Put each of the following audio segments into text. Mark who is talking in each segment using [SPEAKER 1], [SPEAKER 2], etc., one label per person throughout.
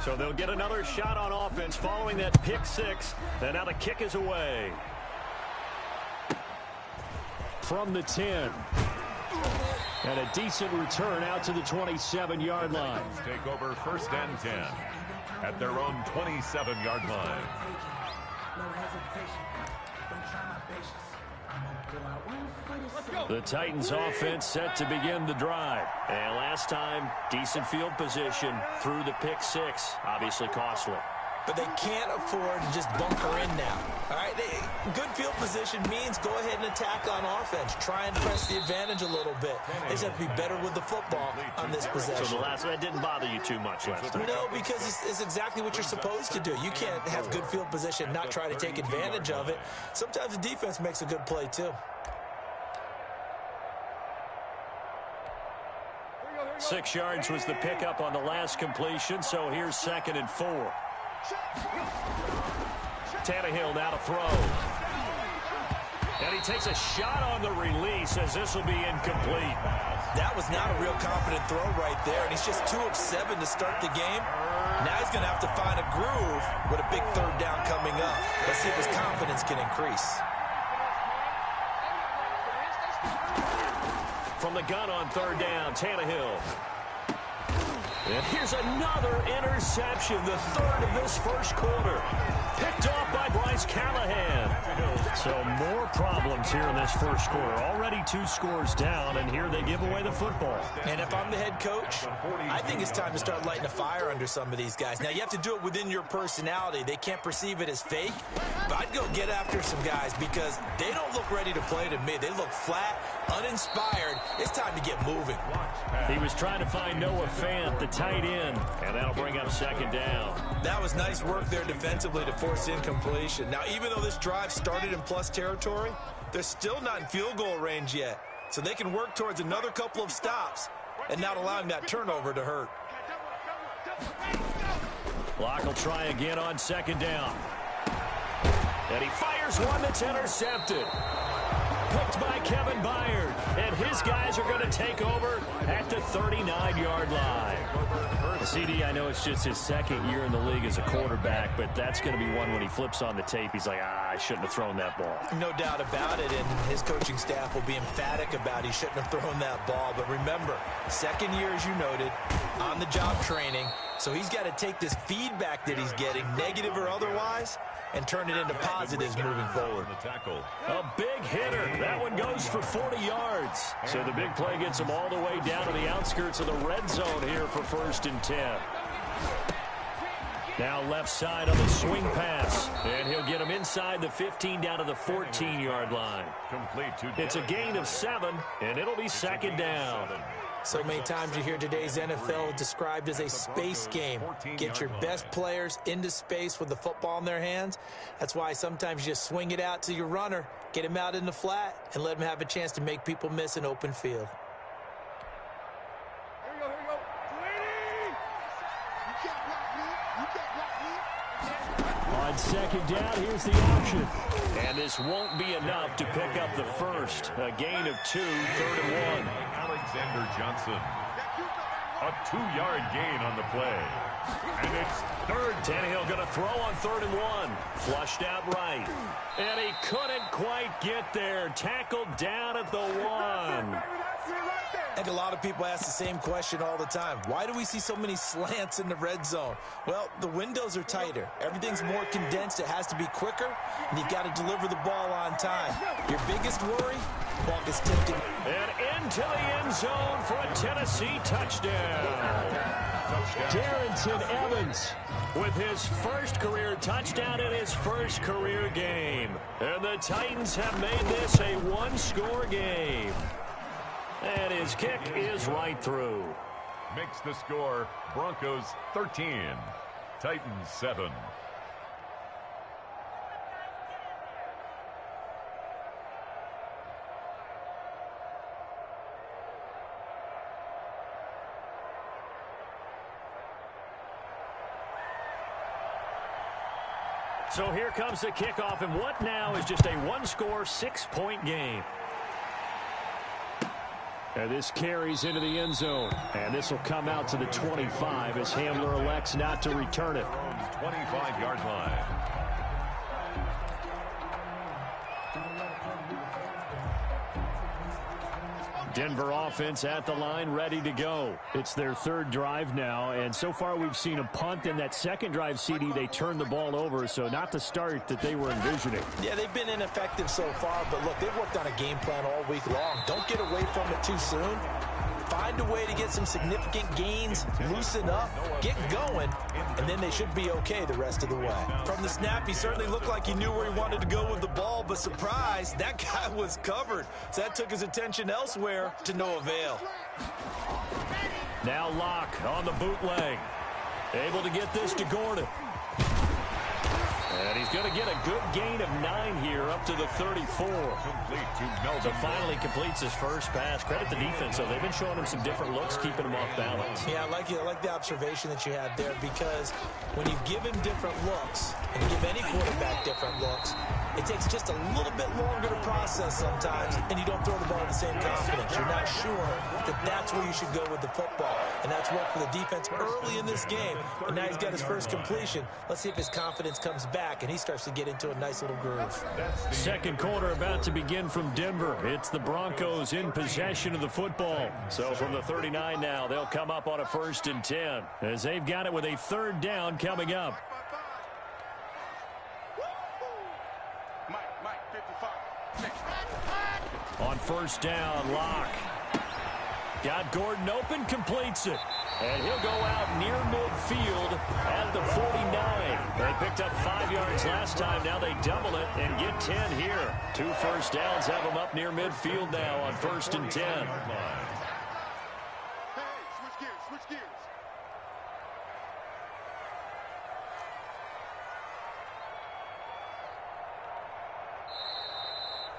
[SPEAKER 1] So they'll get another shot on offense following that pick six. And now the kick is away. From the 10. And a decent return out to the 27-yard line.
[SPEAKER 2] Take over 1st and 10 at their own 27-yard line.
[SPEAKER 1] The Titans offense set to begin the drive. And last time, decent field position through the pick six. Obviously costly.
[SPEAKER 3] But they can't afford to just bunker in now. All right, good field position means go ahead and attack on offense. Try and press the advantage a little bit. They just have to be better with the football on this possession.
[SPEAKER 1] So the last that didn't bother you too much last time?
[SPEAKER 3] No, because it's exactly what you're supposed to do. You can't have good field position, not try to take advantage of it. Sometimes the defense makes a good play too.
[SPEAKER 1] 6 yards was the pickup on the last completion, so here's 2nd and 4. Tannehill now to throw. And he takes a shot on the release as this will be incomplete.
[SPEAKER 3] That was not a real confident throw right there, and he's just 2 of 7 to start the game. Now he's going to have to find a groove with a big 3rd down coming up. Let's see if his confidence can increase.
[SPEAKER 1] From the gun on 3rd down, Tannehill. And here's another interception, the 3rd of this first quarter. Picked off by Bryce Callahan. So more problems here in this first quarter. Already 2 scores down, and here they give away the football.
[SPEAKER 3] And if I'm the head coach, I think it's time to start lighting a fire under some of these guys. Now, you have to do it within your personality. They can't perceive it as fake. But I'd go get after some guys because they don't look ready to play to me. They look flat, uninspired. It's time to get moving.
[SPEAKER 1] He was trying to find Noah Fant, the tight end, and that'll bring up 2nd down.
[SPEAKER 3] That was nice work there defensively to force incompletion. Now, even though this drive started in plus territory, they're still not in field goal range yet. So they can work towards another couple of stops and not allowing that turnover to hurt.
[SPEAKER 1] Locke will try again on 2nd down. And he fires one that's intercepted. Picked by Kevin Byard. And his guys are going to take over at the 39-yard line. CD, I know it's just his 2nd year in the league as a quarterback, but that's going to be one when he flips on the tape. He's like, I shouldn't have thrown that ball.
[SPEAKER 3] No doubt about it, and his coaching staff will be emphatic about he shouldn't have thrown that ball. But remember, 2nd year, as you noted, on-the-job training. So he's got to take this feedback that he's getting, negative or otherwise, and turn it into positives moving forward.
[SPEAKER 1] A big hitter. That one goes for 40 yards. So the big play gets him all the way down to the outskirts of the red zone here for 1st and 10. Now left side on the swing pass. And he'll get him inside the 15 down to the 14-yard line. It's a gain of 7, and it'll be 2nd down.
[SPEAKER 3] So many times you hear today's NFL described as a space game. Get your best players into space with the football in their hands. That's why sometimes you just swing it out to your runner, get him out in the flat, and let him have a chance to make people miss an open field.
[SPEAKER 1] On 2nd down, here's the option. And this won't be enough to pick up the first. A gain of 2, 3rd and 1.
[SPEAKER 2] Alexander Johnson. A 2-yard gain on the play. And it's 3rd.
[SPEAKER 1] Tannehill going to throw on 3rd and 1. Flushed out right. And he couldn't quite get there. Tackled down at the 1.
[SPEAKER 3] I think a lot of people ask the same question all the time. Why do we see so many slants in the red zone? Well, the windows are tighter. Everything's more condensed. It has to be quicker, and you've got to deliver the ball on time. Your biggest worry, ball gets tipped in.
[SPEAKER 1] And into the end zone for a Tennessee touchdown. Darrington Evans with his first career touchdown in his first career game. And the Titans have made this a 1-score game. And his kick is right through.
[SPEAKER 2] Makes the score Broncos 13, Titans 7.
[SPEAKER 1] So here comes the kickoff, and what now is just a 1-score, 6-point game. And this carries into the end zone. And this will come out to the 25 as Hamler elects not to return it.
[SPEAKER 2] 25-yard line.
[SPEAKER 1] Denver offense at the line, ready to go. It's their third drive now, and so far we've seen a punt. In that second drive, CD, they turned the ball over, so not the start that they were envisioning.
[SPEAKER 3] Yeah, they've been ineffective so far, but look, they've worked on a game plan all week long. Don't get away from it too soon. Find a way to get some significant gains, loosen up, get going, and then they should be okay the rest of the way. From the snap, he certainly looked like he knew where he wanted to go with the ball, but surprise, that guy was covered. So that took his attention elsewhere to no avail.
[SPEAKER 1] Now Locke on the bootleg. Able to get this to Gordon. And he's going to get a good gain of 9 here up to the 34. So finally completes his first pass. Credit the defense, though. They've been showing him some different looks, keeping him off balance.
[SPEAKER 3] Yeah, I like the observation that you had there, because when you give him different looks, and you give any quarterback different looks, it takes just a little bit longer to process sometimes, and you don't throw the ball with the same confidence. You're not sure that that's where you should go with the football. And that's worked for the defense early in this game. And now he's got his first completion. Let's see if his confidence comes back and he starts to get into a nice little groove.
[SPEAKER 1] Second quarter about to begin from Denver. It's the Broncos in possession of the football. So from the 39 now, they'll come up on a 1st and 10 as they've got it with a third down coming up. On 1st down, Locke. Got Gordon open, completes it. And he'll go out near midfield at the 49. They picked up 5 yards last time. Now they double it and get 10 here. 2 first downs have them up near midfield now on 1st and 10.
[SPEAKER 4] Hey, switch gears.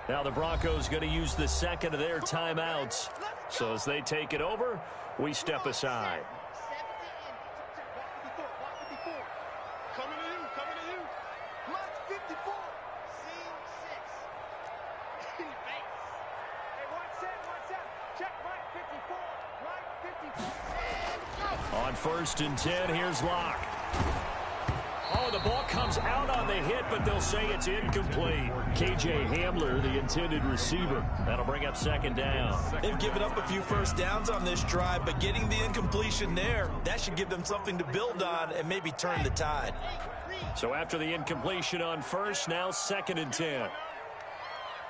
[SPEAKER 1] Now the Broncos going to use the second of their timeouts. So as they take it over, we step aside.
[SPEAKER 4] Coming to you. Block 54. Scene 6. In your face. Hey, one set. Check block 54. Block 54.
[SPEAKER 1] On 1st and 10, here's Locke. Oh, the ball comes out on the hit, but they'll say it's incomplete. KJ Hamler, the intended receiver. That'll bring up 2nd down.
[SPEAKER 3] They've given up a few first downs on this drive, but getting the incompletion there, that should give them something to build on and maybe turn the tide.
[SPEAKER 1] So after the incompletion on 1st, now 2nd and 10.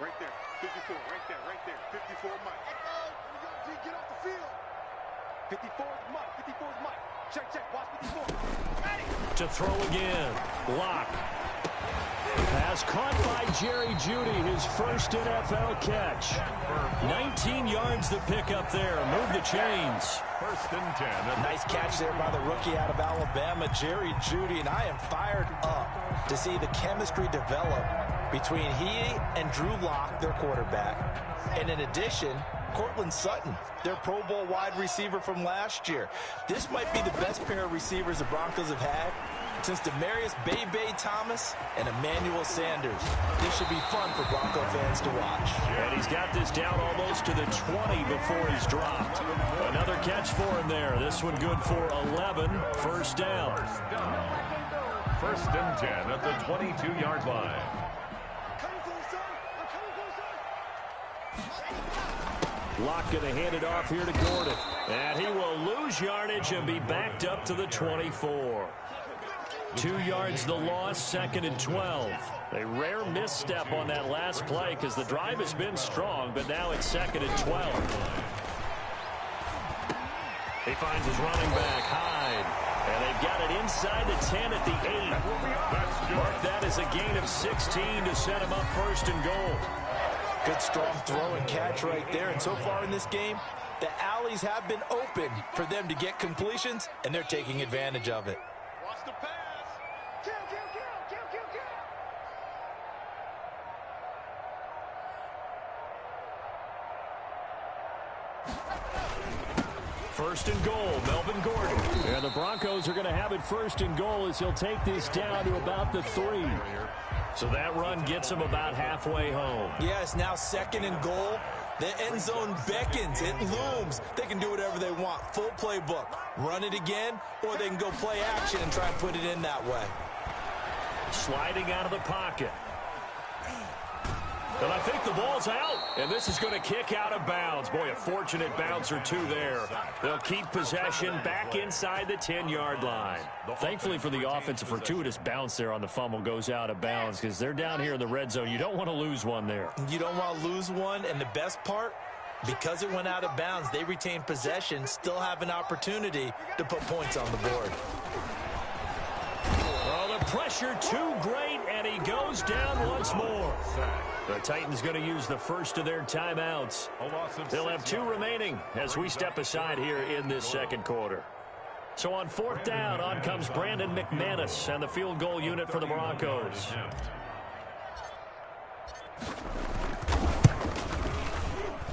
[SPEAKER 4] Right there. 54. Right there. 54 Mike. Get off the field. 54 is Mike. 54 is Mike. Check. Watch 54. Ready.
[SPEAKER 1] To throw again. Locke. Pass caught by Jerry Jeudy, his first NFL catch. 19 yards to pick up there. Move the chains.
[SPEAKER 2] 1st and 10.
[SPEAKER 3] Nice catch there by the rookie out of Alabama, Jerry Jeudy, and I am fired up to see the chemistry develop between he and Drew Lock, their quarterback. And in addition, Cortland Sutton, their Pro Bowl wide receiver from last year. This might be the best pair of receivers the Broncos have had since Demarius Bebe Thomas and Emmanuel Sanders. This should be fun for Bronco fans to watch.
[SPEAKER 1] And he's got this down almost to the 20 before he's dropped. Another catch for him there. This one good for 11. 1st down.
[SPEAKER 2] 1st and 10 at the 22-yard line.
[SPEAKER 1] Locke going to hand it off here to Gordon. And he will lose yardage and be backed up to the 24. 2 yards the loss, 2nd and 12. A rare misstep on that last play because the drive has been strong, but now it's 2nd and 12. He finds his running back, Hyde. And they've got it inside the 10 at the 8. Mark that as a gain of 16 to set him up 1st and goal.
[SPEAKER 3] Good strong throw and catch right there. And so far in this game, the alleys have been open for them to get completions, and they're taking advantage of it.
[SPEAKER 4] Watch the pass. Kill.
[SPEAKER 1] 1st and goal, Melvin Gordon. And the Broncos are going to have it 1st and goal as he'll take this down to about the 3. So that run gets him about halfway home.
[SPEAKER 3] Yeah, it's now 2nd and goal. The end zone beckons. It looms. They can do whatever they want. Full playbook. Run it again, or they can go play action and try and put it in that way.
[SPEAKER 1] Sliding out of the pocket. And I think the ball's out, and this is going to kick out of bounds. Boy, a fortunate bounce or two there. They'll keep possession back inside the 10-yard line. Thankfully for the offense, a fortuitous bounce there on the fumble goes out of bounds because they're down here in the red zone. You don't want to lose one there.
[SPEAKER 3] You don't want to lose one, and the best part, because it went out of bounds, they retained possession, still have an opportunity to put points on the board.
[SPEAKER 1] Oh, the pressure too great, and he goes down once more. The Titans going to use the first of their timeouts. They'll have 2 remaining as we step aside here in this second quarter. So on 4th down, on comes Brandon McManus and the field goal unit for the Broncos.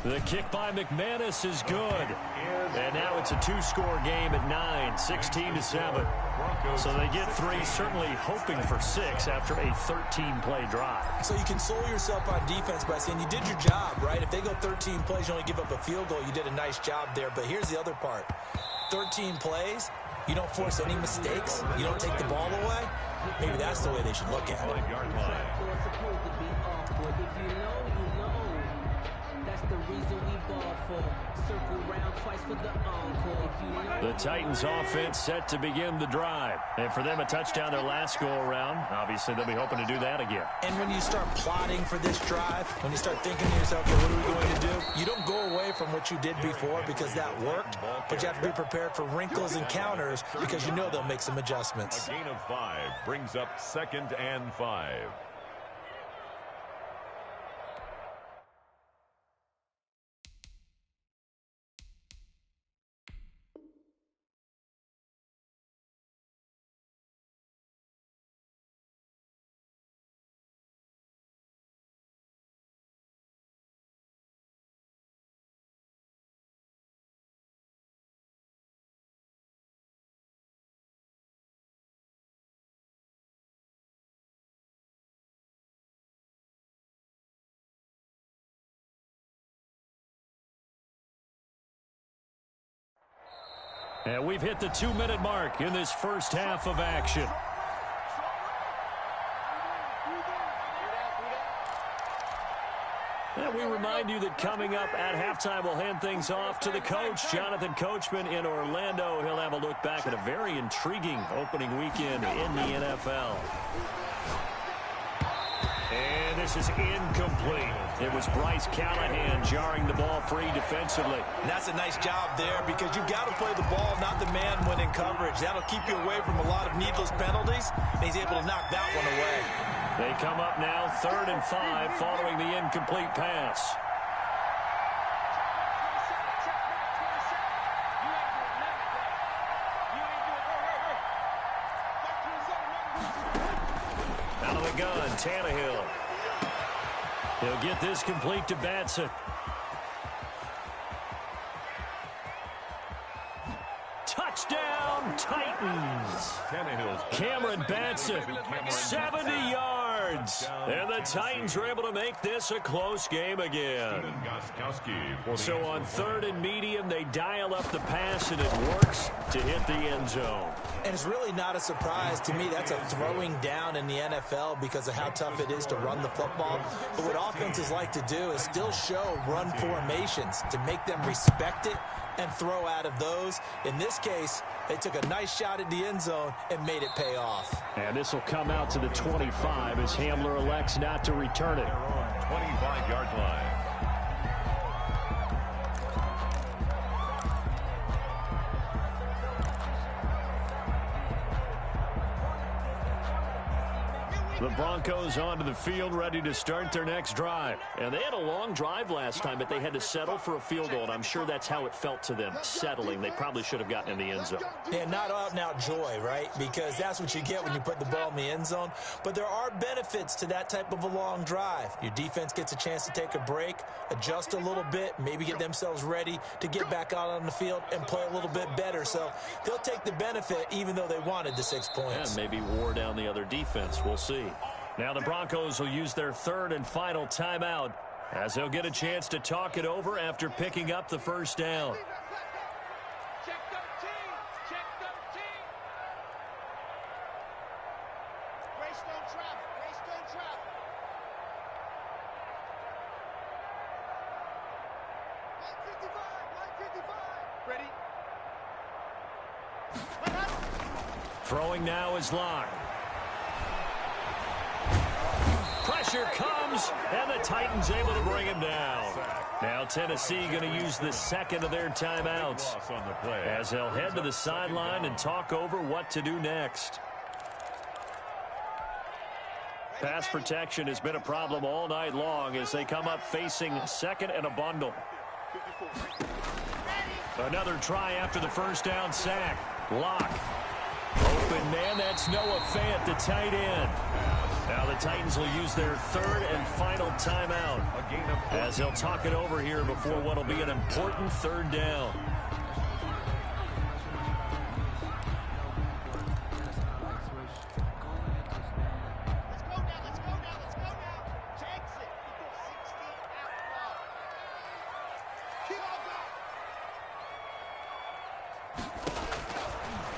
[SPEAKER 1] The kick by McManus is good. And now it's a 2-score game at 9, 16-7. So they get 3, certainly hoping for 6 after a 13-play drive.
[SPEAKER 3] So you console yourself on defense by saying you did your job, right? If they go 13 plays, you only give up a field goal, you did a nice job there. But here's the other part. 13 plays, you don't force any mistakes, you don't take the ball away. Maybe that's the way they should look at it.
[SPEAKER 1] The Titans offense set to begin the drive. And for them, a touchdown their last go-around. Obviously, they'll be hoping to do that again.
[SPEAKER 3] And when you start plotting for this drive, when you start thinking to yourself, okay, what are we going to do? You don't go away from what you did before because that worked, but you have to be prepared for wrinkles and counters because you know they'll make some adjustments.
[SPEAKER 2] A gain of 5 brings up 2nd and 5.
[SPEAKER 1] And we've hit the 2-minute mark in this first half of action. And we remind you that coming up at halftime, we'll hand things off to the coach, Jonathan Coachman in Orlando. He'll have a look back at a very intriguing opening weekend in the NFL. And this is incomplete. It was Bryce Callahan jarring the ball free defensively.
[SPEAKER 3] And that's a nice job there because you've got to play the ball, not the man when in coverage. That'll keep you away from a lot of needless penalties, and he's able to knock that one away.
[SPEAKER 1] They come up now 3rd and 5 following the incomplete pass. Out of the gun, Tannehill. He'll get this complete to Batson. Touchdown, Titans. Cameron Batson, 70 yards. And the Titans are able to make this a close game again. So on 3rd and medium, they dial up the pass, and it works to hit the end zone.
[SPEAKER 3] And it's really not a surprise to me. That's a throwing down in the NFL because of how tough it is to run the football. But what offenses like to do is still show run formations to make them respect it and throw out of those. In this case, they took a nice shot at the end zone and made it pay off.
[SPEAKER 1] And this will come out to the 25 as Hamler elects not to return it.
[SPEAKER 2] 25-yard line.
[SPEAKER 1] The Broncos onto the field, ready to start their next drive. And they had a long drive last time, but they had to settle for a field goal, and I'm sure that's how it felt to them, settling. They probably should have gotten in the end zone.
[SPEAKER 3] Yeah, not out-and-out joy, right? Because that's what you get when you put the ball in the end zone. But there are benefits to that type of a long drive. Your defense gets a chance to take a break, adjust a little bit, maybe get themselves ready to get back out on the field and play a little bit better. So they'll take the benefit even though they wanted the 6 points.
[SPEAKER 1] And maybe wore down the other defense. We'll see. Now the Broncos will use their 3rd and final timeout as they'll get a chance to talk it over after picking up the first down.
[SPEAKER 4] Check 13. Check 13. Greystone travel. Greystone travel. Line 55. Ready?
[SPEAKER 1] Throwing now is Locke. Pressure comes, and the Titans able to bring him down. Now Tennessee going to use the second of their timeouts as they'll head to the sideline and talk over what to do next. Pass protection has been a problem all night long as they come up facing second and a bundle. Another try after the first down sack. Locke. Open man, that's Noah Fant, the tight end. Now the Titans will use their third and final timeout as they'll talk it over here before what will be an important third down.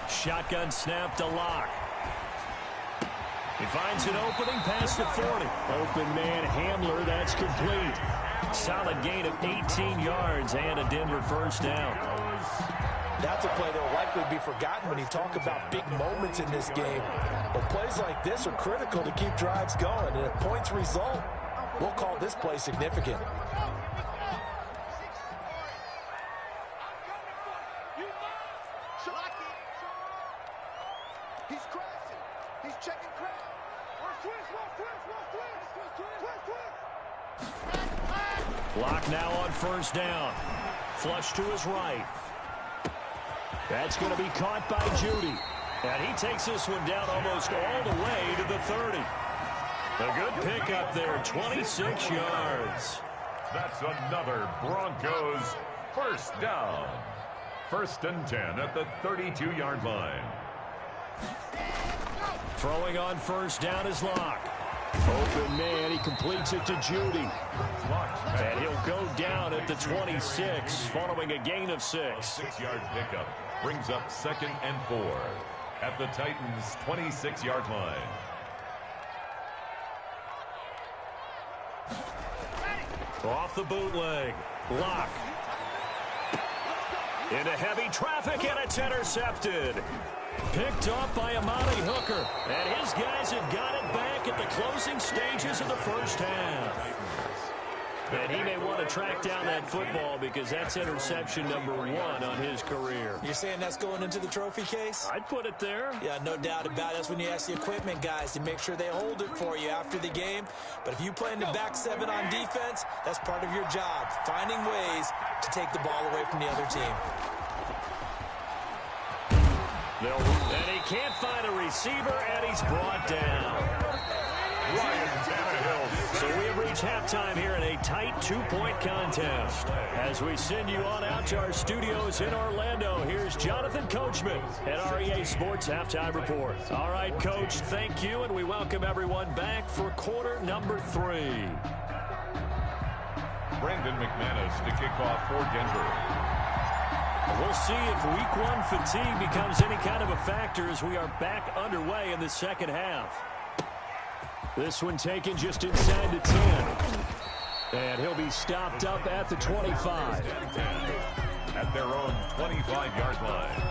[SPEAKER 1] Shotgun snap to Locke. He finds an opening past the 40. Open man Hamler, that's complete. Solid gain of 18 yards and a Denver first down.
[SPEAKER 3] That's a play that will likely be forgotten when you talk about big moments in this game. But plays like this are critical to keep drives going. And if points result, we'll call this play significant.
[SPEAKER 4] He's crashing. He's checking crash.
[SPEAKER 1] Locke now on first down. Flush to his right. That's going to be caught by Judy. And he takes this one down almost all the way to the 30. A good pickup there, 26 yards.
[SPEAKER 2] That's another Broncos first down. 1st and 10 at the 32-yard line.
[SPEAKER 1] Throwing on first down is Locke. Open man, he completes it to Judy. And he'll go down at the 26 following a gain of 6.
[SPEAKER 2] 6-yard pickup brings up 2nd and 4 at the Titans' 26-yard line.
[SPEAKER 1] Off the bootleg. Locke. Into heavy traffic, and it's intercepted. Picked off by Amani Hooker. And his guys have got it back at the closing stages of the first half. And he may want to track down that football because that's interception number 1 on his career.
[SPEAKER 3] You're saying that's going into the trophy case?
[SPEAKER 1] I'd put it there.
[SPEAKER 3] Yeah, no doubt about it. That's when you ask the equipment guys to make sure they hold it for you after the game. But if you play in the back 7 on defense, that's part of your job, finding ways to take the ball away from the other team.
[SPEAKER 1] And he can't find a receiver, and he's brought down.
[SPEAKER 2] Ryan Tannehill.
[SPEAKER 1] So we have reached halftime here in a tight 2-point contest. As we send you on out to our studios in Orlando, here's Jonathan Coachman at REA Sports Halftime Report. All right, Coach, thank you, and we welcome everyone back for quarter number 3.
[SPEAKER 2] Brandon McManus to kick off for Denver.
[SPEAKER 1] We'll see if week 1 fatigue becomes any kind of a factor as we are back underway in the second half. This one taken just inside the 10. And he'll be stopped up at the 25.
[SPEAKER 2] At their own 25-yard line.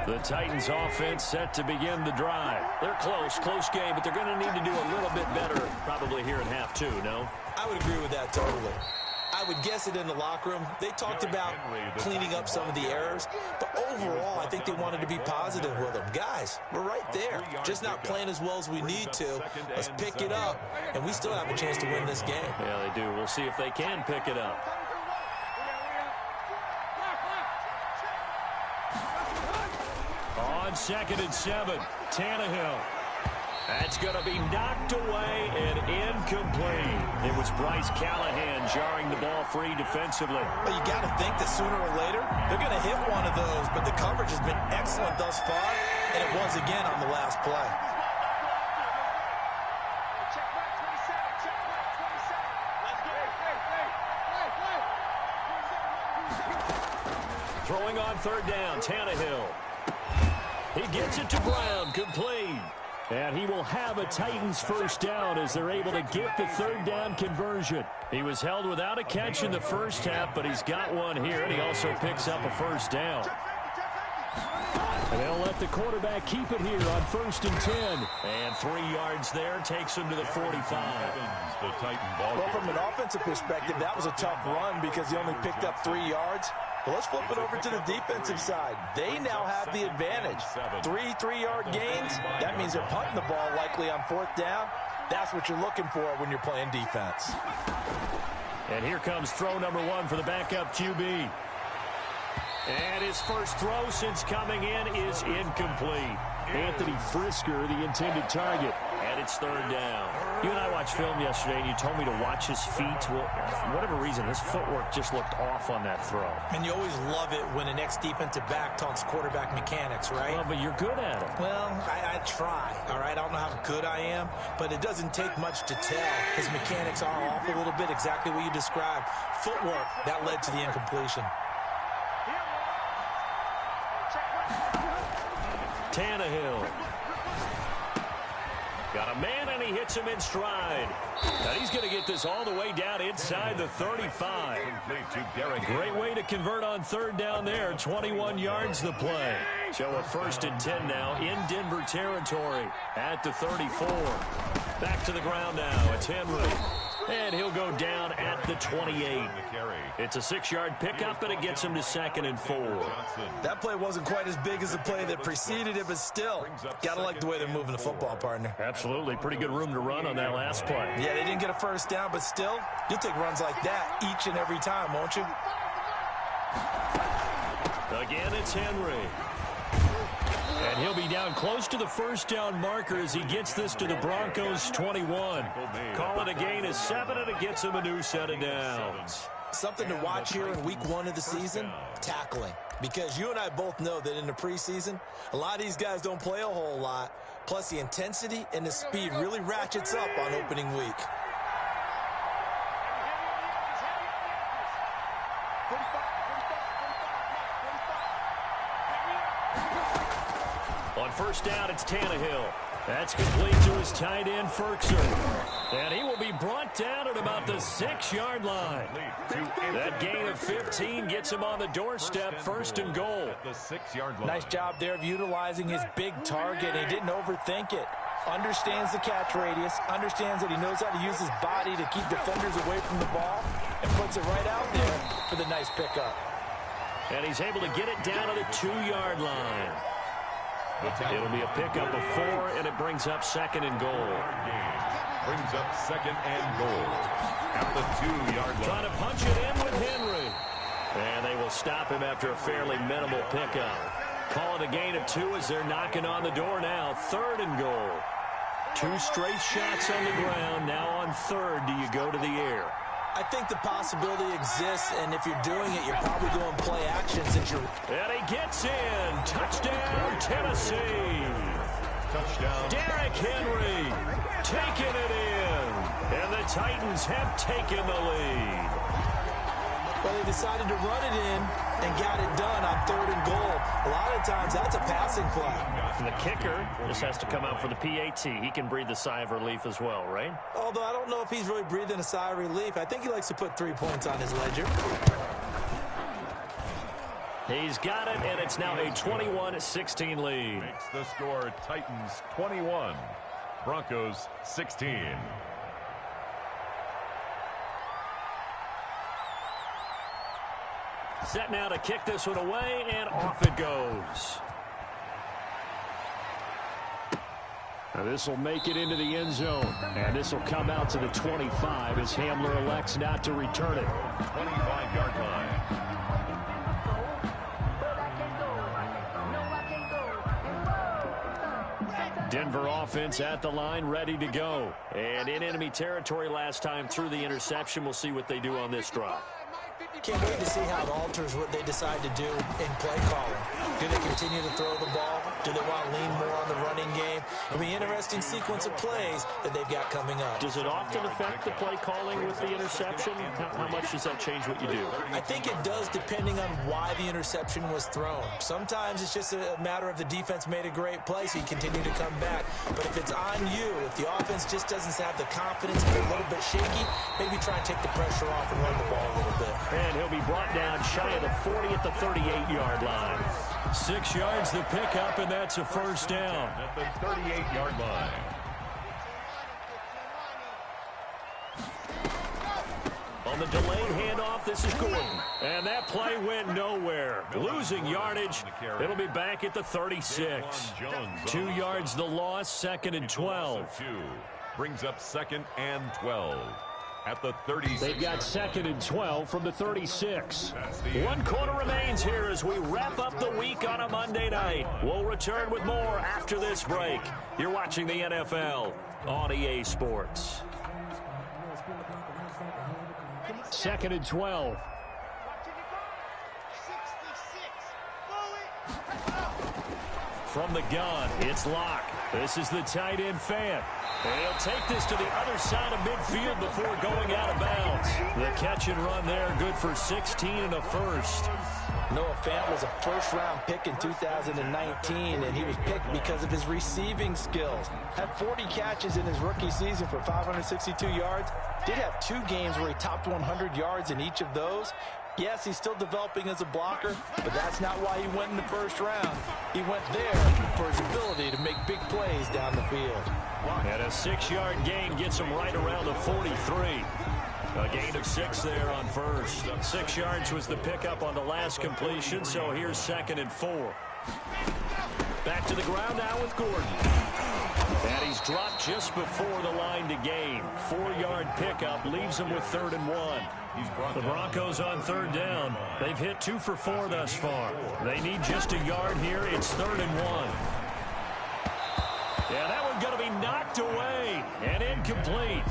[SPEAKER 1] The Titans offense set to begin the drive. They're close game, but they're going to need to do a little bit better probably here in half 2, no?
[SPEAKER 3] I would agree with that totally. I would guess it in the locker room. They talked about cleaning up some of the errors, but overall, I think they wanted to be positive with them. Guys, we're right there. Just not playing as well as we need to. Let's pick it up, and we still have a chance to win this game.
[SPEAKER 1] Yeah, they do. We'll see if they can pick it up. On 2nd and 7, Tannehill. That's going to be knocked away and incomplete. It was Bryce Callahan jarring the ball free defensively.
[SPEAKER 3] Well, you got to think that sooner or later they're going to hit one of those, but the coverage has been excellent thus far, and it was again on the last play.
[SPEAKER 1] Throwing on third down, Tannehill. He gets it to Brown, complete. And he will have a Titans first down as they're able to get the third down conversion. He was held without a catch in the first half, but he's got one here, and he also picks up a first down. And they'll let the quarterback keep it here on 1st and 10. And 3 yards there takes him to the 45.
[SPEAKER 3] Well, from an offensive perspective, that was a tough run because he only picked up 3 yards. But let's flip it over to the defensive side. They now have the advantage. 3 3-yard gains. That means they're punting the ball likely on 4th down. That's what you're looking for when you're playing defense.
[SPEAKER 1] And here comes throw number 1 for the backup QB. And his first throw since coming in is incomplete. Anthony Frisker, the intended target. And it's 3rd down. You and I watched film yesterday, and you told me to watch his feet. Well, for whatever reason, his footwork just looked off on that throw.
[SPEAKER 3] And you always love it when an ex-defensive back talks quarterback mechanics, right?
[SPEAKER 1] Well, but you're good at it.
[SPEAKER 3] Well, I try, all right? I don't know how good I am, but it doesn't take much to tell. His mechanics are off a little bit, exactly what you described. Footwork, that led to the incompletion.
[SPEAKER 1] Tannehill. Got a man, and he hits him in stride. And he's going to get this all the way down inside the 35. Great way to convert on 3rd down there. 21 yards the play. So a 1st and 10 now in Denver territory at the 34. Back to the ground now. It's Henry. And he'll go down at the 28. It's a 6-yard pickup, and it gets him to 2nd and 4.
[SPEAKER 3] That play wasn't quite as big as the play that preceded it, but still, got to like the way they're moving the football, partner.
[SPEAKER 1] Absolutely. Pretty good room to run on that last play.
[SPEAKER 3] Yeah, they didn't get a first down, but still, you'll take runs like that each and every time, won't you?
[SPEAKER 1] Again, it's Henry. And he'll be down close to the first down marker as he gets this to the Broncos 21. Call it a gain of 7, and it gets him a new set of downs.
[SPEAKER 3] Something to watch here in week 1 of the season, tackling. Because you and I both know that in the preseason, a lot of these guys don't play a whole lot. Plus, the intensity and the speed really ratchets up on opening week.
[SPEAKER 1] On 1st down, it's Tannehill. That's complete to his tight end, Ferkser. And he will be brought down at about the 6-yard line. That gain of 15 gets him on the doorstep, 1st and goal.
[SPEAKER 3] Nice job there of utilizing his big target. He didn't overthink it. Understands the catch radius, understands that he knows how to use his body to keep defenders away from the ball, and puts it right out there for the nice pickup.
[SPEAKER 1] And he's able to get it down to the 2-yard line. It'll be a pickup of 4, and it brings up 2nd and goal.
[SPEAKER 2] Brings up 2nd and goal at the 2-yard line.
[SPEAKER 1] Trying to punch it in with Henry. And they will stop him after a fairly minimal pickup. Call it a gain of 2 as they're knocking on the door now. 3rd and goal. 2 straight shots on the ground. Now on 3rd, do you go to the air?
[SPEAKER 3] I think the possibility exists, and if you're doing it, you're probably doing play action since you're...
[SPEAKER 1] And he gets in. Touchdown, Tennessee.
[SPEAKER 2] Touchdown.
[SPEAKER 1] Derrick Henry taking it in. And the Titans have taken the lead.
[SPEAKER 3] Well, they decided to run it in and got it done on 3rd and goal. A lot of times, that's a passing play.
[SPEAKER 1] And the kicker just has to come out for the PAT. He can breathe a sigh of relief as well, right?
[SPEAKER 3] Although I don't know if he's really breathing a sigh of relief. I think he likes to put 3 points on his ledger.
[SPEAKER 1] He's got it, and it's now a 21-16 lead.
[SPEAKER 2] Makes the score Titans 21, Broncos 16.
[SPEAKER 1] Set now to kick this one away, and off it goes. Now this will make it into the end zone, and this will come out to the 25 as Hamler elects not to return it.
[SPEAKER 2] 25-yard line.
[SPEAKER 1] Denver offense at the line, ready to go. And in enemy territory last time through the interception. We'll see what they do on this drive.
[SPEAKER 3] Can't wait to see how it alters what they decide to do in play calling. Do they continue to throw the ball? Do they want to lean more on the running game? It'll be an interesting sequence of plays that they've got coming up.
[SPEAKER 1] Does it often affect the play calling with the interception? How much does that change what you do?
[SPEAKER 3] I think it does depending on why the interception was thrown. Sometimes it's just a matter of the defense made a great play, so you continue to come back. But if it's on you, if the offense just doesn't have the confidence, if they're a little bit shaky, maybe try and take the pressure off and run the ball a little bit.
[SPEAKER 1] And he'll be brought down shy of the 40 at the 38-yard line. 6 yards the pickup, and that's a first down.
[SPEAKER 2] At the 38-yard line.
[SPEAKER 1] On the delayed handoff, this is Gordon. And that play went nowhere. Losing yardage. It'll be back at the 36. 2 yards the loss, 2nd and 12.
[SPEAKER 2] Brings up 2nd and 12. At the 36.
[SPEAKER 1] They've got 2nd and 12 from the 36. 1 quarter remains here as we wrap up the week on a Monday night. We'll return with more after this break. You're watching the NFL on EA Sports. 2nd and 12. From the gun, it's Locke. This is the tight end Fant. And he'll take this to the other side of midfield before going out of bounds. The catch and run there, good for 16 and a first.
[SPEAKER 3] Noah Fant was a first-round pick in 2019, and he was picked because of his receiving skills. Had 40 catches in his rookie season for 562 yards. Did have 2 games where he topped 100 yards in each of those. Yes, he's still developing as a blocker, but that's not why he went in the first round. He went there for his ability to make big plays down the field.
[SPEAKER 1] And a 6-yard gain gets him right around the 43. A gain of 6 there on first. 6 yards was the pickup on the last completion, so here's 2nd and 4. Back to the ground now with Gordon. And he's dropped just before the line to gain. 4-yard pickup leaves him with 3rd and 1. The Broncos on 3rd down. They've hit 2 for 4 thus far. They need just a yard here. It's 3rd and 1. Yeah, that one's going to be knocked away and incomplete.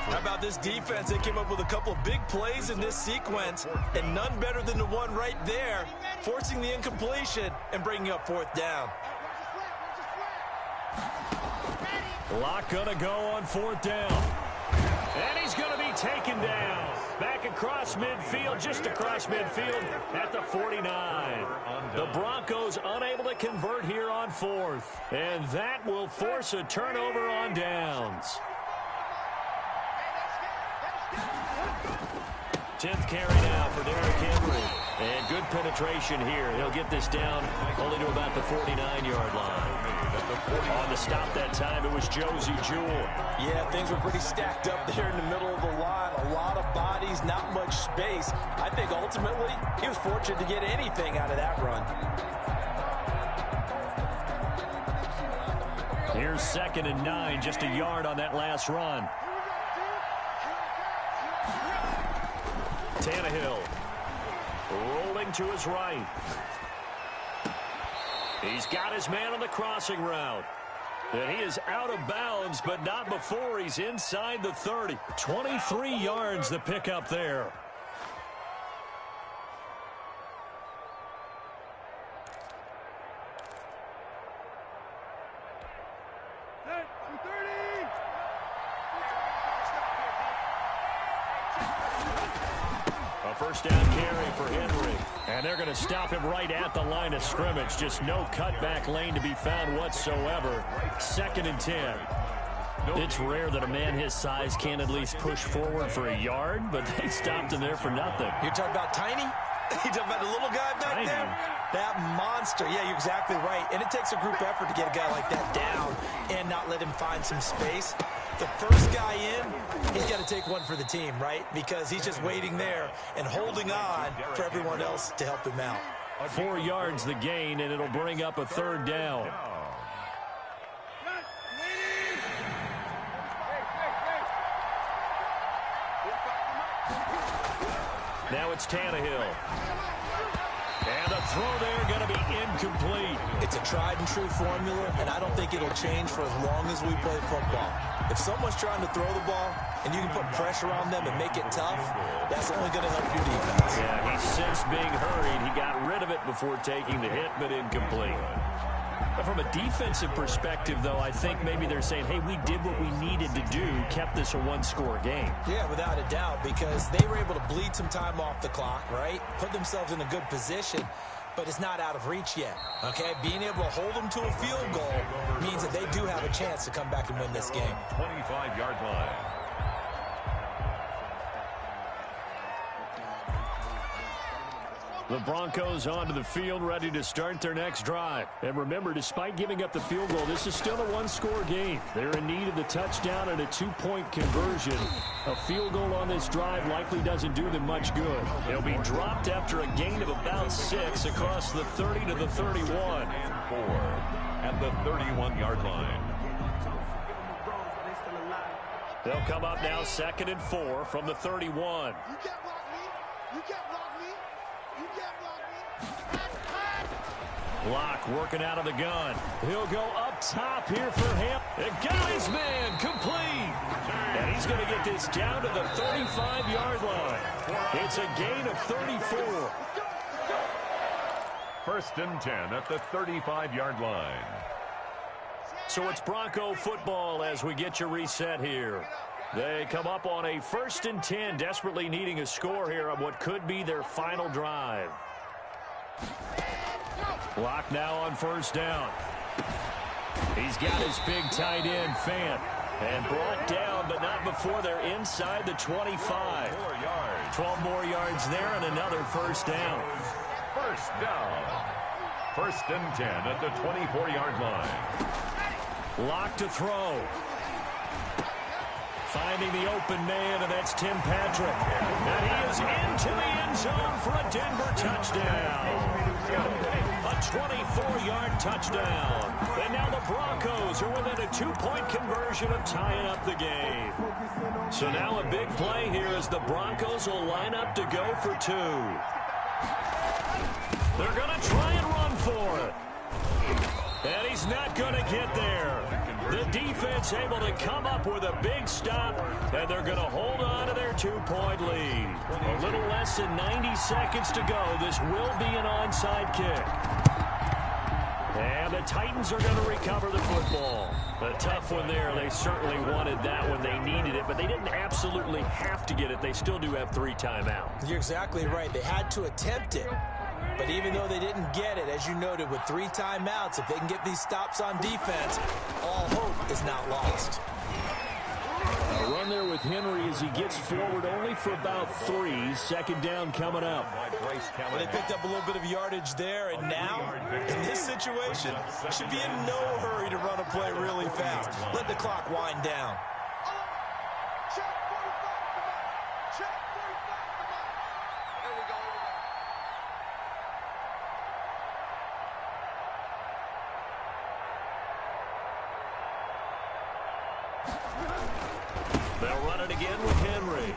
[SPEAKER 3] How about this defense? They came up with a couple of big plays in this sequence, and none better than the one right there, forcing the incompletion and bringing up 4th down.
[SPEAKER 1] Locke going to go on 4th down. And he's going to be taken down. Back across midfield, just across midfield at the 49. The Broncos unable to convert here on 4th. And that will force a turnover on downs. 10th carry now for Derrick Henry. And good penetration here. He'll get this down only to about the 49-yard line. On the stop that time, it was Josie Jewell.
[SPEAKER 3] Yeah, things were pretty stacked up there in the middle of the line. A lot of bodies, not much space. I think ultimately he was fortunate to get anything out of that run.
[SPEAKER 1] Here's 2nd and 9, just a yard on that last run. Tannehill rolling to his right. He's got his man on the crossing route. And he is out of bounds, but not before he's inside the 30. 23 yards the pickup there. First down carry for Henry. And they're going to stop him right at the line of scrimmage. Just no cutback lane to be found whatsoever. 2nd and 10. It's rare that a man his size can at least push forward for a yard, but they stopped him there for nothing.
[SPEAKER 3] You're talking about Tiny? You're talking about the little guy back there? That monster. Yeah, you're exactly right. And it takes a group effort to get a guy like that down and not let him find some space. The first guy in, he's got to take one for the team, right? Because he's just waiting there and holding on for everyone else to help him out.
[SPEAKER 1] 4 yards the gain, and it'll bring up a 3rd down. Now it's Tannehill. And the throw there going to be incomplete.
[SPEAKER 3] It's a tried-and-true formula, and I don't think it'll change for as long as we play football. If someone's trying to throw the ball and you can put pressure on them and make it tough, that's only going to help your defense.
[SPEAKER 1] Yeah, he sensed being hurried. He got rid of it before taking the hit, but incomplete. But from a defensive perspective, though, I think maybe they're saying, hey, we did what we needed to do, kept this a one-score game.
[SPEAKER 3] Yeah, without a doubt, because they were able to bleed some time off the clock, right? Put themselves in a good position, but it's not out of reach yet, okay? Being able to hold them to a field goal means that they do have a chance to come back and win this game.
[SPEAKER 2] 25-yard line.
[SPEAKER 1] The Broncos onto the field, ready to start their next drive. And remember, despite giving up the field goal, this is still a one-score game. They're in need of the touchdown and a two-point conversion. A field goal on this drive likely doesn't do them much good. They'll be dropped after a gain of about 6 across the 30 to the 31.
[SPEAKER 2] And 4 at the 31-yard line.
[SPEAKER 1] They'll come up now 2nd and 4 from the 31.
[SPEAKER 4] You can't block me. You can't block me. You can't block me.
[SPEAKER 1] Locke working out of the gun. He'll go up top here for him. And got his man complete. And he's going to get this down to the 35-yard line. It's a gain of 34.
[SPEAKER 2] 1st and 10 at the 35-yard line.
[SPEAKER 1] So it's Bronco football as we get you reset here. They come up on a 1st and 10, desperately needing a score here on what could be their final drive. Locke now on 1st down. He's got his big tight end, Fant, and brought down, but not before they're inside the 25. 12 more yards there and another 1st down.
[SPEAKER 2] 1st down. 1st and 10 at the 24-yard line.
[SPEAKER 1] Locke to throw. Finding the open man, and that's Tim Patrick. And he is into the end zone for a Denver touchdown. A 24-yard touchdown. And now the Broncos are within a 2-point conversion of tying up the game. So now a big play here as the Broncos will line up to go for 2. They're going to try and run for it. And he's not going to get there. The defense able to come up with a big stop, and they're going to hold on to their 2-point lead. A little less than 90 seconds to go. This will be an onside kick. And the Titans are going to recover the football. A tough one there. They certainly wanted that when they needed it, but they didn't absolutely have to get it. They still do have 3 timeouts.
[SPEAKER 3] You're exactly right. They had to attempt it. But even though they didn't get it, as you noted, with 3 timeouts, if they can get these stops on defense, all hope is not lost.
[SPEAKER 1] A run there with Henry as he gets forward only for about 3. 2nd down coming up.
[SPEAKER 3] Well, they picked up a little bit of yardage there, and now, in this situation, should be in no hurry to run a play really fast. Let the clock wind down.
[SPEAKER 4] Check 45, come on. Check 45, come on. There we go.
[SPEAKER 1] They'll run it again with Henry.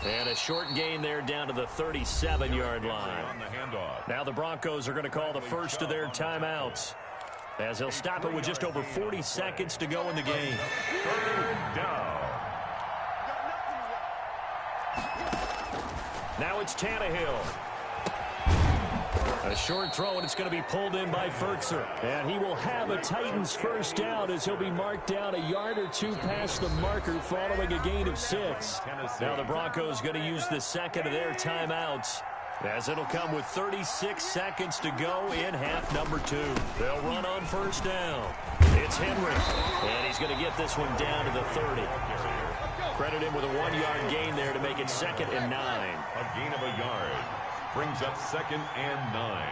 [SPEAKER 1] And a short gain there down to the 37-yard line.
[SPEAKER 2] On the handoff.
[SPEAKER 1] Now the Broncos are going to call the first of their timeouts, as they'll stop it with just over 40 seconds to go in the game.
[SPEAKER 2] 3rd down.
[SPEAKER 1] Now it's Tannehill. A short throw, and it's going to be pulled in by Furtzer. And he will have a Titans 1st down as he'll be marked down a yard or 2 past the marker following a gain of 6. Now the Broncos going to use the 2nd of their timeouts, as it'll come with 36 seconds to go in half number 2. They'll run on 1st down. It's Henry, and he's going to get this one down to the 30. Credit him with a 1-yard gain there to make it 2nd and 9.
[SPEAKER 2] A gain of a yard. Brings up 2nd and 9.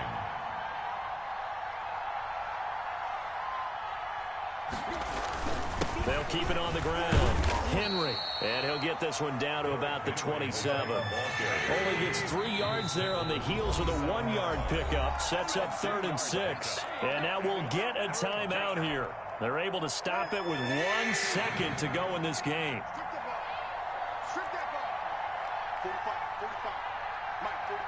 [SPEAKER 1] They'll keep it on the ground. Henry, and he'll get this one down to about the 27. Only gets 3 yards there on the heels of the 1-yard pickup. Sets up 3rd and 6. And now we'll get a timeout here. They're able to stop it with 1 second to go in this game.
[SPEAKER 4] Strip that ball. 45, 45. Mike, 45.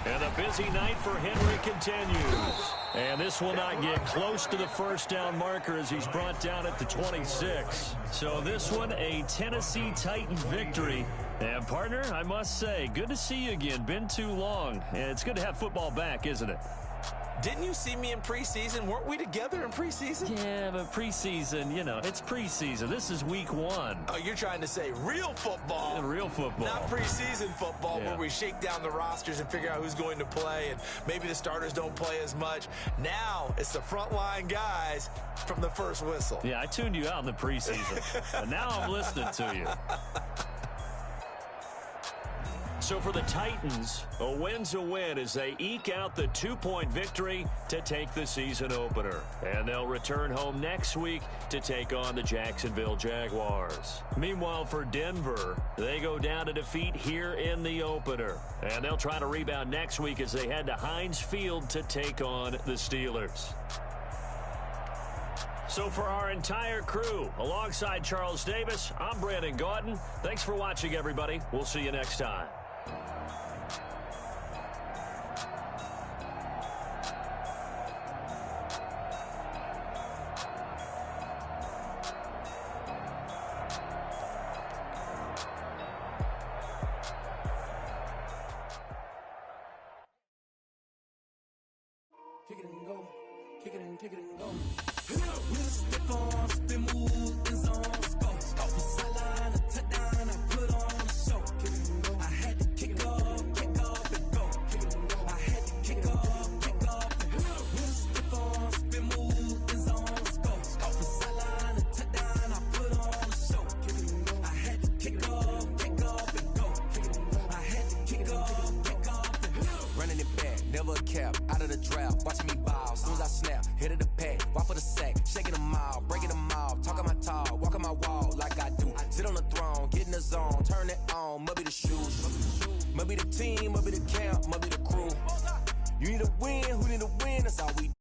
[SPEAKER 1] And the busy night for Henry continues. And this will not get close to the first down marker as he's brought down at the 26. So this one, a Tennessee Titan victory. And, partner, I must say, good to see you again. Been too long. And it's good to have football back, isn't it?
[SPEAKER 3] Didn't you see me in preseason? Weren't we together in preseason?
[SPEAKER 1] Yeah, but preseason, you know, it's preseason. This is week 1.
[SPEAKER 3] Oh, you're trying to say real football.
[SPEAKER 1] Yeah, real football.
[SPEAKER 3] Not preseason football where we shake down the rosters and figure out who's going to play, and maybe the starters don't play as much. Now it's the frontline guys from the first whistle.
[SPEAKER 1] Yeah, I tuned you out in the preseason, and now I'm listening to you. So for the Titans, a win's a win as they eke out the 2-point victory to take the season opener. And they'll return home next week to take on the Jacksonville Jaguars. Meanwhile, for Denver, they go down to defeat here in the opener. And they'll try to rebound next week as they head to Heinz Field to take on the Steelers. So for our entire crew, alongside Charles Davis, I'm Brandon Gaudin. Thanks for watching, everybody. We'll see you next time.
[SPEAKER 5] Kick it and go, kick it and go. With a stiff arm, spin move, in zone, go. Off the sideline, a touchdown, I put on a show. Kick it and go. I had to kick off and go. Kick it and go. I had to kick off and go. With a stiff arm, spin move, in zone, go. Off the sideline, a touchdown, I put on a show. Kick it and go. I had to kick off and go. Kick it and go. I had to kick off and go. Running it back, never a cap, out of the draft, watching me ball. As soon as I snap, hit of the pack, walk for the sack, shaking them out, breaking them out, talking my talk, walking my wall like I do. Sit on the throne, get in the zone, turn it on, maybe the shoes, maybe the team, maybe the camp, maybe the crew. You need a win, who need a win? That's all we do.